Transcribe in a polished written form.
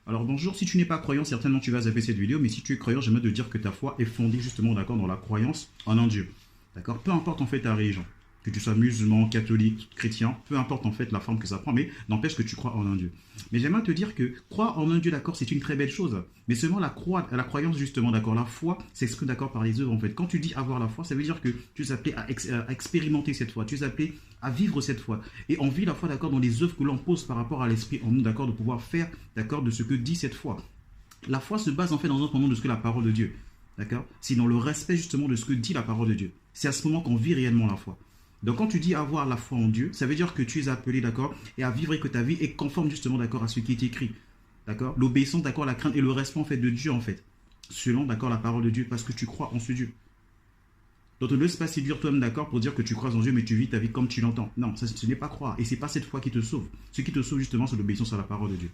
Alors bonjour, si tu n'es pas croyant, certainement tu vas zapper cette vidéo, mais si tu es croyant, j'aimerais te dire que ta foi est fondée justement d'accord dans la croyance en un Dieu. D'accord. Peu importe en fait ta religion, que tu sois musulman, catholique, chrétien, peu importe en fait la forme que ça prend, mais n'empêche que tu crois en un Dieu. Mais j'aimerais te dire que croire en un Dieu, d'accord, c'est une très belle chose. Mais seulement la croyance justement, d'accord, la foi s'exprime d'accord par les œuvres en fait. Quand tu dis avoir la foi, ça veut dire que tu es appelé à expérimenter cette foi, tu es appelé à vivre cette foi. Et on vit la foi, d'accord, dans les œuvres que l'on pose par rapport à l'esprit en nous, d'accord, de pouvoir faire, d'accord, de ce que dit cette foi. La foi se base en fait dans un moment de ce que la parole de Dieu, d'accord, c'est dans le respect justement de ce que dit la parole de Dieu. C'est à ce moment qu'on vit réellement la foi. Donc quand tu dis avoir la foi en Dieu, ça veut dire que tu es appelé, d'accord, et à vivre et que ta vie est conforme justement, d'accord, à ce qui est écrit. D'accord. L'obéissance, d'accord, la crainte et le respect en fait de Dieu en fait. Selon, d'accord, la parole de Dieu, parce que tu crois en ce Dieu. Donc ne laisse pas séduire toi-même, d'accord, pour dire que tu crois en Dieu, mais tu vis ta vie comme tu l'entends. Non, ça, ce n'est pas croire. Et c'est pas cette foi qui te sauve. Ce qui te sauve justement, c'est l'obéissance à la parole de Dieu.